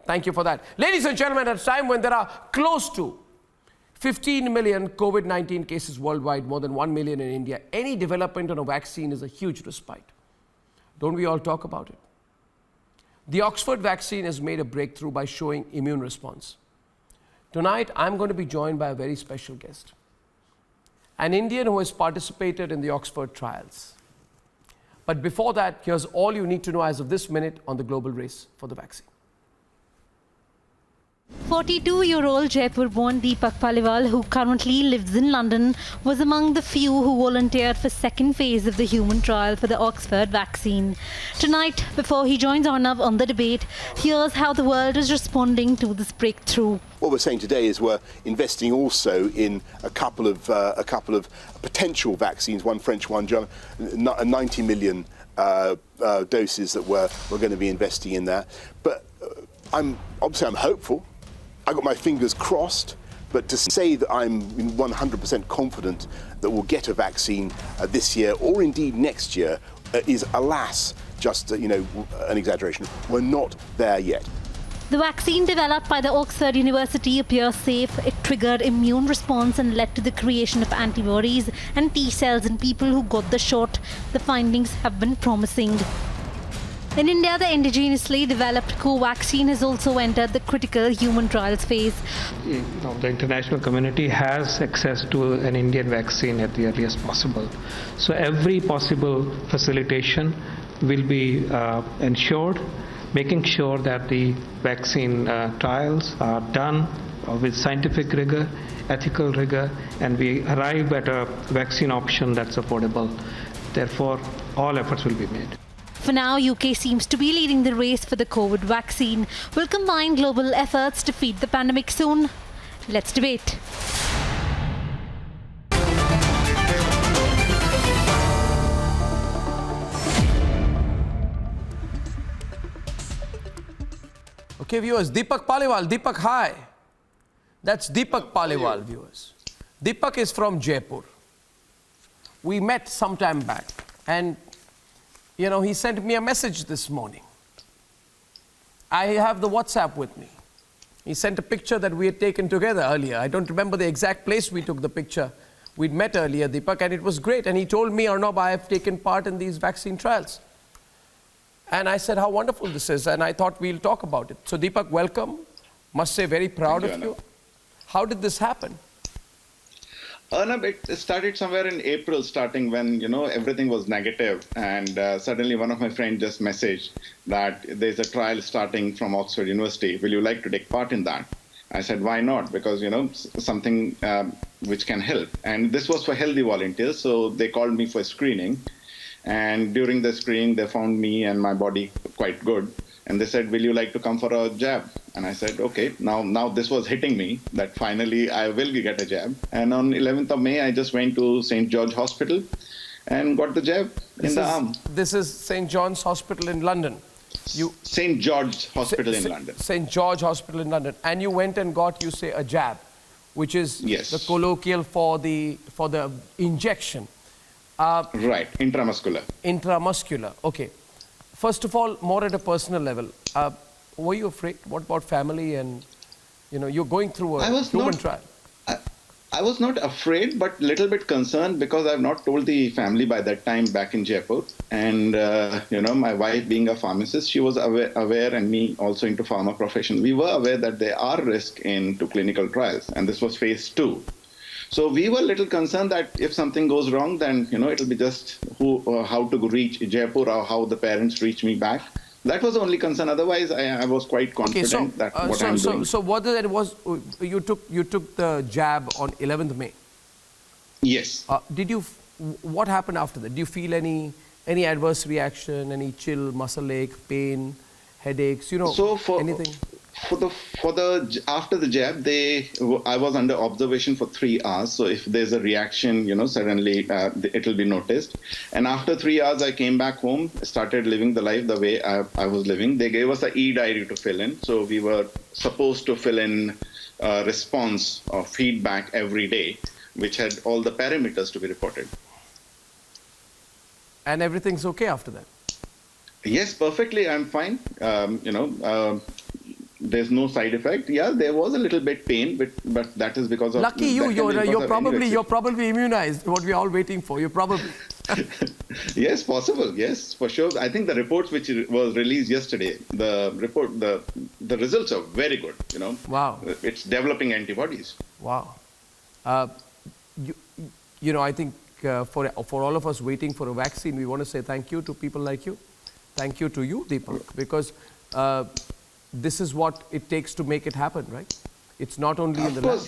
Thank you for that. Ladies and gentlemen, at a time when there are close to 15 million COVID-19 cases worldwide, more than 1 million in India, any development on a vaccine is a huge respite. Don't we all talk about it? The Oxford vaccine has made a breakthrough by showing immune response. Tonight, I'm going to be joined by a very special guest, an Indian who has participated in the Oxford trials. But before that, here's all you need to know as of this minute on the global race for the vaccine. 42-year-old Jaipur-born Deepak Paliwal, who currently lives in London, was among the few who volunteered for second phase of the human trial for the Oxford vaccine. Tonight, before he joins Arnav on the debate, here's how the world is responding to this breakthrough. What we're saying today is we're investing also in a couple of potential vaccines, one French, one German, 90 million doses that we're going to be investing in there. But I'm hopeful. I got my fingers crossed, but to say that I'm 100% confident that we'll get a vaccine this year or indeed next year is, alas, just an exaggeration. We're not there yet. The vaccine developed by the Oxford University appears safe. It triggered immune response and led to the creation of antibodies and T cells in people who got the shot. The findings have been promising. In India, the indigenously developed Covaxin has also entered the critical human trials phase. The international community has access to an Indian vaccine at the earliest possible. So every possible facilitation will be ensured, making sure that the vaccine trials are done with scientific rigor, ethical rigor, and we arrive at a vaccine option that's affordable. Therefore, all efforts will be made. For now, UK seems to be leading the race for the COVID vaccine. Will combine global efforts to defeat the pandemic soon? Let's debate. Okay, viewers, Deepak Paliwal. Deepak, hi. That's Deepak Paliwal, viewers. Deepak is from Jaipur. We met some time back, and he sent me a message this morning. I have the WhatsApp with me. He sent a picture that we had taken together earlier. I don't remember the exact place we took the picture. We'd met earlier, Deepak, and it was great. And he told me, Arnab, I have taken part in these vaccine trials. And I said, how wonderful this is. And I thought we'll talk about it. So Deepak, welcome. Must say very proud of you. How did this happen? Arnab, it started somewhere in April, starting when, everything was negative. And suddenly one of my friends just messaged that there's a trial starting from Oxford University. Will you like to take part in that? I said, why not? Because, something which can help. And this was for healthy volunteers. So they called me for screening. And during the screening, they found me and my body quite good. And they said, will you like to come for a jab? And I said, okay. Now this was hitting me that finally I will get a jab. And on 11th of May, I just went to St. George Hospital and got the jab in the arm. This is St. John's Hospital in London. St. George Hospital in London. St. George Hospital in London. And you went and got, a jab, which is the colloquial for the injection. Right, intramuscular. Intramuscular, okay. First of all, more at a personal level, were you afraid? What about family and, you're going through a human trial? I was not afraid, but little bit concerned because I've not told the family by that time back in Jaipur. And, my wife being a pharmacist, she was aware and me also into pharma profession. We were aware that there are risks into clinical trials, and this was phase 2. So we were a little concerned that if something goes wrong, then, it'll be just how to reach Jaipur or how the parents reach me back. That was the only concern. Otherwise, I was quite confident that what I'm doing. So what it was, you took the jab on 11th May? Yes. What happened after that? Did you feel any adverse reaction, any chill, muscle ache, pain, headaches, anything? After the jab, I was under observation for 3 hours. So if there's a reaction, suddenly it'll be noticed. And after 3 hours, I came back home, started living the life the way I was living. They gave us an e-diary to fill in. So we were supposed to fill in response or feedback every day, which had all the parameters to be reported. And everything's okay after that? Yes, perfectly. I'm fine. there's no side effect. Yeah, there was a little bit pain, but that is because of Lucky you, that can be because you're of probably any vaccine. immunized. What we're all waiting for. You're probably. Yes, possible. Yes, for sure. I think the reports which was released yesterday, the results are very good. Wow. It's developing antibodies. Wow. I think for all of us waiting for a vaccine, we want to say thank you to people like you. Thank you to you, Deepak, because this is what it takes to make it happen, right? It's not only in the lab. Of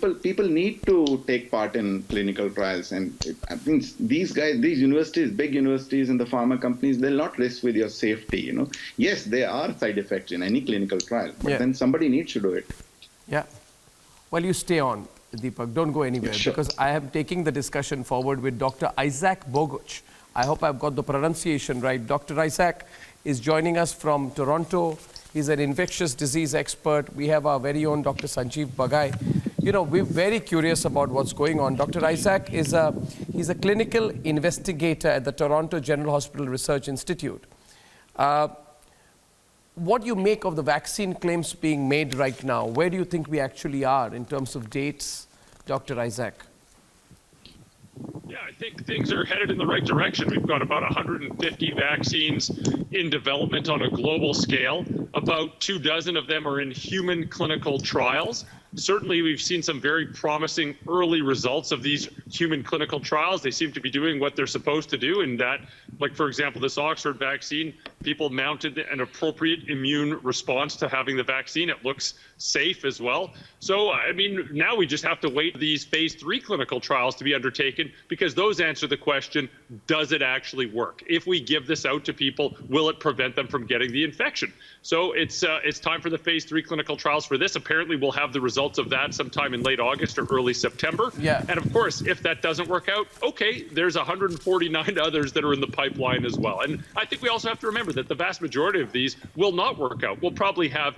course, people need to take part in clinical trials, and I think these universities, big universities, and the pharma companies, they'll not risk with your safety. Yes, there are side effects in any clinical trial, but then somebody needs to do it. Yeah. Well, you stay on, Deepak. Don't go anywhere, Sure. because I am taking the discussion forward with Dr. Isaac Bogoch. I hope I've got the pronunciation right. Dr. Isaac is joining us from Toronto. He's an infectious disease expert. We have our very own Dr. Sanjeev Bagai. We're very curious about what's going on. Dr. Isaac he's a clinical investigator at the Toronto General Hospital Research Institute. What do you make of the vaccine claims being made right now? Where do you think we actually are in terms of dates, Dr. Isaac? Yeah, I think things are headed in the right direction. We've got about 150 vaccines in development on a global scale. About 24 of them are in human clinical trials. Certainly, we've seen some very promising early results of these human clinical trials. They seem to be doing what they're supposed to do in that, like, for example, this Oxford vaccine, people mounted an appropriate immune response to having the vaccine. It looks safe as well. So, now we just have to wait for these phase 3 clinical trials to be undertaken, because those answer the question, does it actually work? If we give this out to people, will it prevent them from getting the infection? So it's time for the phase 3 clinical trials for this. Apparently, we'll have the results of that sometime in late August or early September. Yeah. And of course, if that doesn't work out, okay, there's 149 others that are in the pipeline as well. And I think we also have to remember that the vast majority of these will not work out. We'll probably have,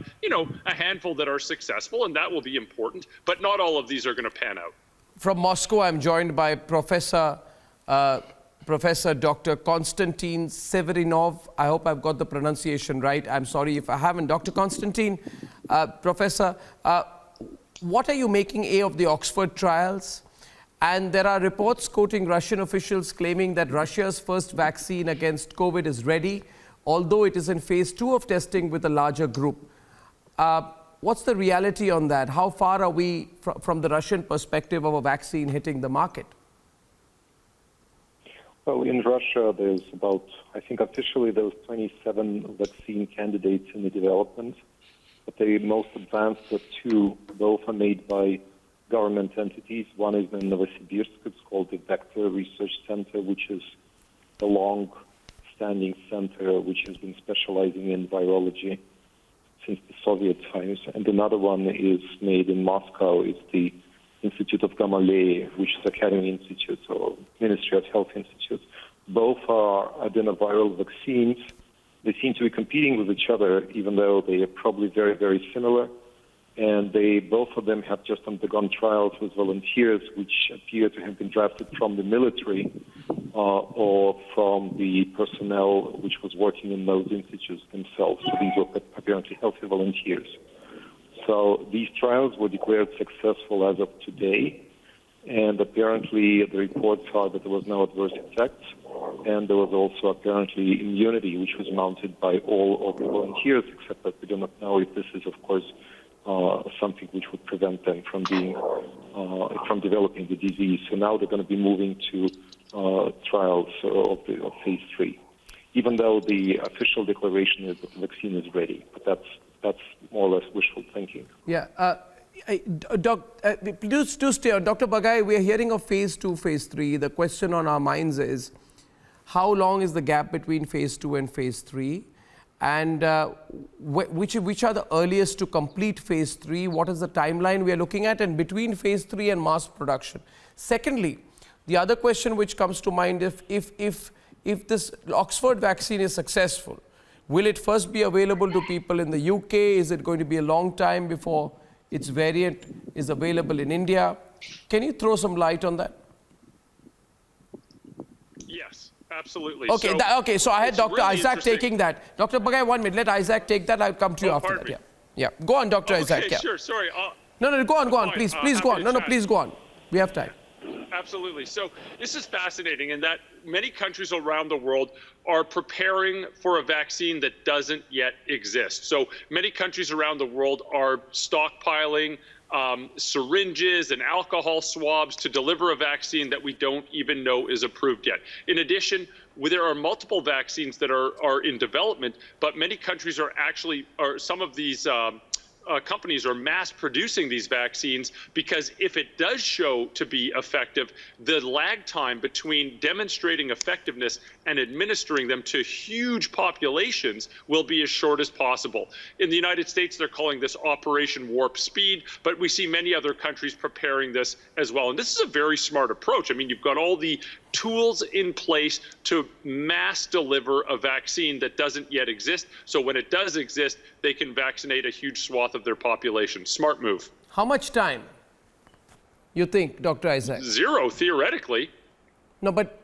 a handful that are successful, and that will be important, but not all of these are going to pan out. From Moscow, I'm joined by Professor Dr. Konstantin Severinov. I hope I've got the pronunciation right. I'm sorry if I haven't. Dr. Konstantin, Professor, what are you making of the Oxford trials? And there are reports quoting Russian officials claiming that Russia's first vaccine against COVID is ready, although it is in phase 2 of testing with a larger group. What's the reality on that? How far are we from the Russian perspective of a vaccine hitting the market? Well, in Russia, there's about, I think officially there's 27 vaccine candidates in the development, but the most advanced are 2. Both are made by government entities. One is in Novosibirsk. It's called the Vector Research Center, which is a long-standing center which has been specializing in virology since the Soviet times. And another one is made in Moscow. It's the Institute of Gamaleyev, which is Academy Institute or Ministry of Health Institute. Both are adenoviral vaccines. They seem to be competing with each other, even though they are probably very, very similar. And both of them have just undergone trials with volunteers, which appear to have been drafted from the military or from the personnel which was working in those institutes themselves. So these were apparently healthy volunteers. So these trials were declared successful as of today, and apparently the reports are that there was no adverse effects, and there was also apparently immunity, which was mounted by all of the volunteers, except that we do not know if this is, of course, something which would prevent them from developing the disease. So now they're going to be moving to trials of phase 3, even though the official declaration is that the vaccine is ready. But that's more or less wishful thinking. Yeah. Please do stay on. Dr. Bagai, we are hearing of phase 2, phase 3. The question on our minds is, how long is the gap between phase 2 and phase 3? And which are the earliest to complete phase 3? What is the timeline we are looking at? And between phase 3 and mass production. Secondly, the other question which comes to mind, if this Oxford vaccine is successful, will it first be available to people in the UK? Is it going to be a long time before its variant is available in India? Can you throw some light on that? Yes, absolutely. Okay, so I had it's Dr. really Isaac taking that. Dr. Bagai, 1 minute. Let Isaac take that. I'll come to you after pardon that. me. Yeah. Go on, Dr. Isaac. Okay, Yeah. sure. Sorry. No, go on. Fine. Please Happy go on. to No, chat. please go on. We have time. Absolutely. So this is fascinating in that many countries around the world are preparing for a vaccine that doesn't yet exist. So many countries around the world are stockpiling syringes and alcohol swabs to deliver a vaccine that we don't even know is approved yet. In addition, there are multiple vaccines that are in development, but many countries some of these companies are mass producing these vaccines because if it does show to be effective, the lag time between demonstrating effectiveness and administering them to huge populations will be as short as possible. In the United States, they're calling this Operation Warp Speed, but we see many other countries preparing this as well. And this is a very smart approach. I mean, you've got all the tools in place to mass deliver a vaccine that doesn't yet exist. So when it does exist, they can vaccinate a huge swath of their population. Smart move. How much time you think, Dr. Isaac? 0, theoretically. No, but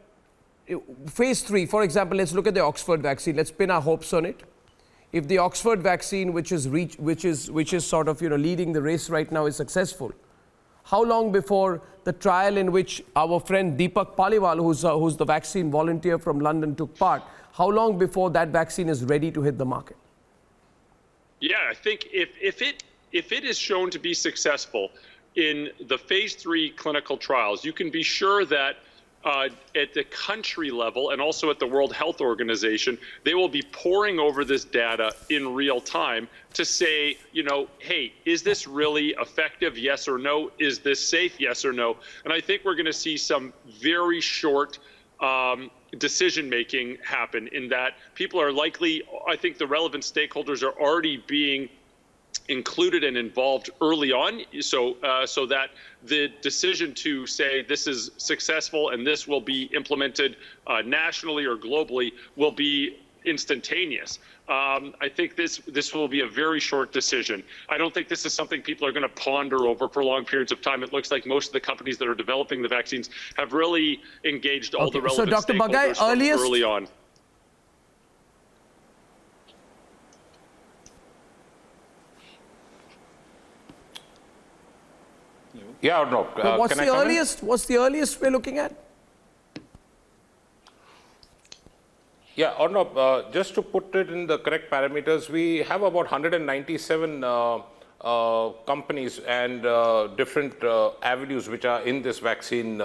phase 3, for example, let's look at the Oxford vaccine. Let's pin our hopes on it. If the Oxford vaccine, which is sort of leading the race right now, is successful, how long before the trial in which our friend Deepak Paliwal, who's the vaccine volunteer from London, took part, how long before that vaccine is ready to hit the market? Yeah, I think if it is shown to be successful in the phase 3 clinical trials, you can be sure that at the country level and also at the World Health Organization, they will be poring over this data in real time to say, hey, is this really effective? Yes or no? Is this safe? Yes or no? And I think we're going to see some very short decision making happen in that people are likely, I think the relevant stakeholders are already being included and involved early on, so that the decision to say this is successful and this will be implemented nationally or globally will be instantaneous. I think this will be a very short decision. I don't think this is something people are going to ponder over for long periods of time. It looks like most of the companies that are developing the vaccines have really engaged all the relevant Dr. stakeholders from early on. Yeah or no? What's the earliest we're looking at? Yeah, Arnab, just to put it in the correct parameters, we have about 197 companies and different avenues which are in this vaccine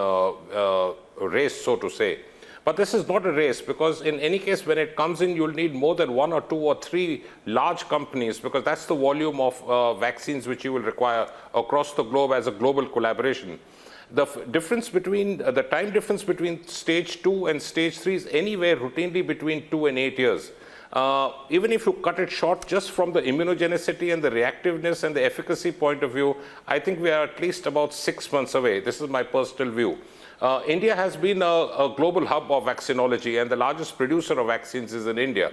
race, so to say. But this is not a race, because in any case, when it comes in, you'll need more than 1 or 2 or 3 large companies, because that's the volume of vaccines which you will require across the globe as a global collaboration. The difference between the time difference between stage 2 and stage 3 is anywhere routinely between 2 and 8 years. Even if you cut it short just from the immunogenicity and the reactiveness and the efficacy point of view, I think we are at least about 6 months away. This is my personal view. India has been a global hub of vaccinology, and the largest producer of vaccines is in India.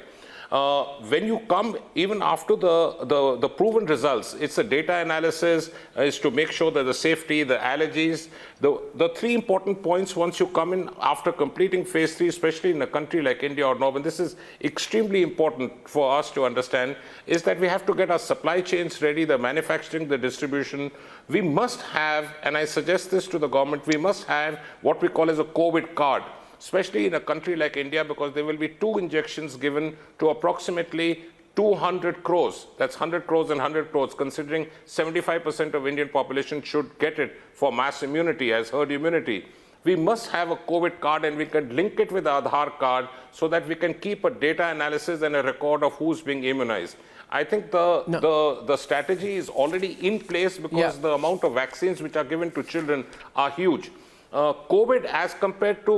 When you come, even after the proven results, it's a data analysis, is to make sure that the safety, the allergies, the 3 important points once you come in after completing phase 3, especially in a country like India or Norway, and this is extremely important for us to understand, is that we have to get our supply chains ready, the manufacturing, the distribution. We must have, and I suggest this to the government, we must have what we call as a COVID card, especially in a country like India, because there will be 2 injections given to approximately 200 crores. That's 100 crores and 100 crores, considering 75% of Indian population should get it for mass immunity, as herd immunity. We must have a COVID card, and we can link it with the Aadhaar card so that we can keep a data analysis and a record of who's being immunized. I think the strategy is already in place, because the amount of vaccines which are given to children are huge. COVID as compared to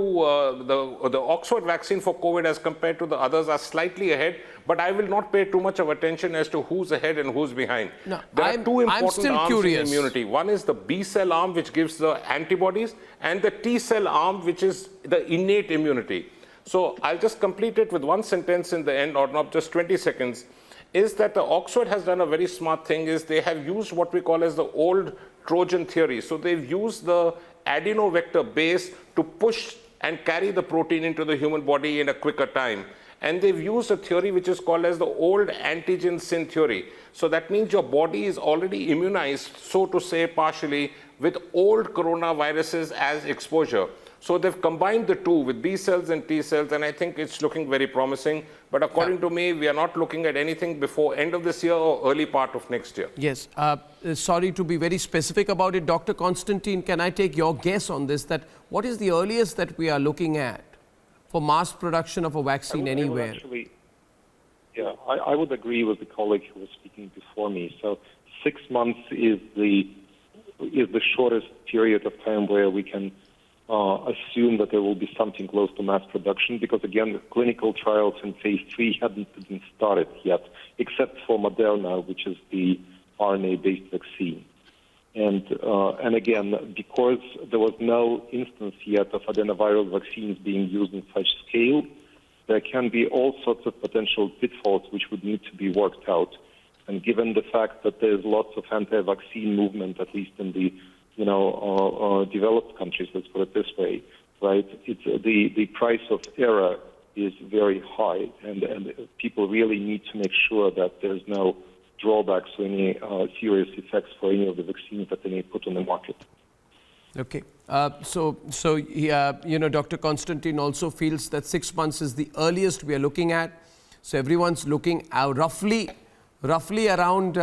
the Oxford vaccine for COVID as compared to the others are slightly ahead, but I will not pay too much of attention as to who's ahead and who's behind. No, there are 2 important arms curious. in immunity. One is the B cell arm, which gives the antibodies, and the T cell arm, which is the innate immunity. So I'll just complete it with 1 sentence in the end, or not just 20 seconds, is that the Oxford has done a very smart thing, is they have used what we call as the old Trojan theory. So they've used the adenovector base to push and carry the protein into the human body in a quicker time. And they've used a theory which is called as the old antigen sin theory. So that means your body is already immunized, so to say, partially with old coronaviruses as exposure. So they've combined the two with B cells and T cells, and I think it's looking very promising. But according to me, we are not looking at anything before end of this year or early part of next year. Yes. Sorry to be very specific about it. Dr. Constantine, can I take your guess on this? That what is the earliest that we are looking at for mass production of a vaccine anywhere? I would agree with the colleague who was speaking before me. So 6 months is the shortest period of time where we can assume that there will be something close to mass production, because again, the clinical trials in phase 3 hadn't been started yet, except for Moderna, which is the RNA-based vaccine. And again, because there was no instance yet of adenoviral vaccines being used in such scale, there can be all sorts of potential pitfalls which would need to be worked out. And given the fact that there's lots of anti-vaccine movement, at least in the developed countries, let's put it this way, right? It's the price of error is very high, and people really need to make sure that there's no drawbacks or any serious effects for any of the vaccines that they may put on the market. Okay. So Dr. Constantine also feels that 6 months is the earliest we are looking at. So everyone's looking out roughly around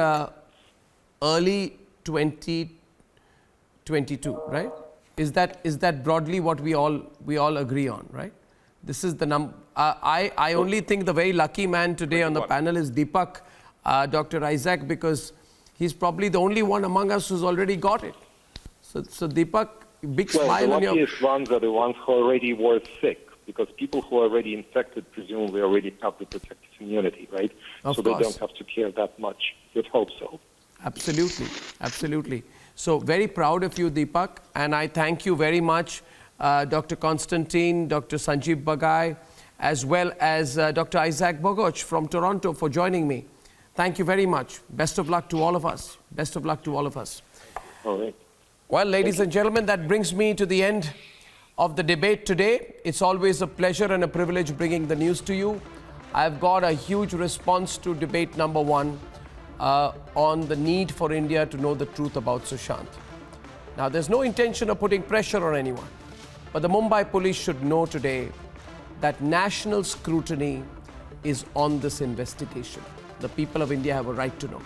early 2022, right? Is that broadly what we all agree on, right? This is the number. I only think the very lucky man today on the panel is Deepak, Dr. Isaac, because he's probably the only one among us who's already got it. So Deepak, big smile on your... The luckiest ones are the ones who already were sick, because people who are already infected presumably already have the protective immunity, right? Of so course. They don't have to care that much. You'd hope so. Absolutely, absolutely. So very proud of you, Deepak, and I thank you very much, Dr. Constantine, Dr. Sanjeev Bagai, as well as Dr. Isaac Bogoch from Toronto for joining me. Thank you very much. Best of luck to all of us. Best of luck to all of us. All right. Well, ladies and gentlemen, that brings me to the end of the debate today. It's always a pleasure and a privilege bringing the news to you. I've got a huge response to debate number 1 on the need for India to know the truth about Sushant. Now, there's no intention of putting pressure on anyone, but the Mumbai police should know today that national scrutiny is on this investigation. The people of India have a right to know.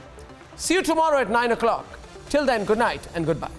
See you tomorrow at 9 o'clock. Till then, good night and goodbye.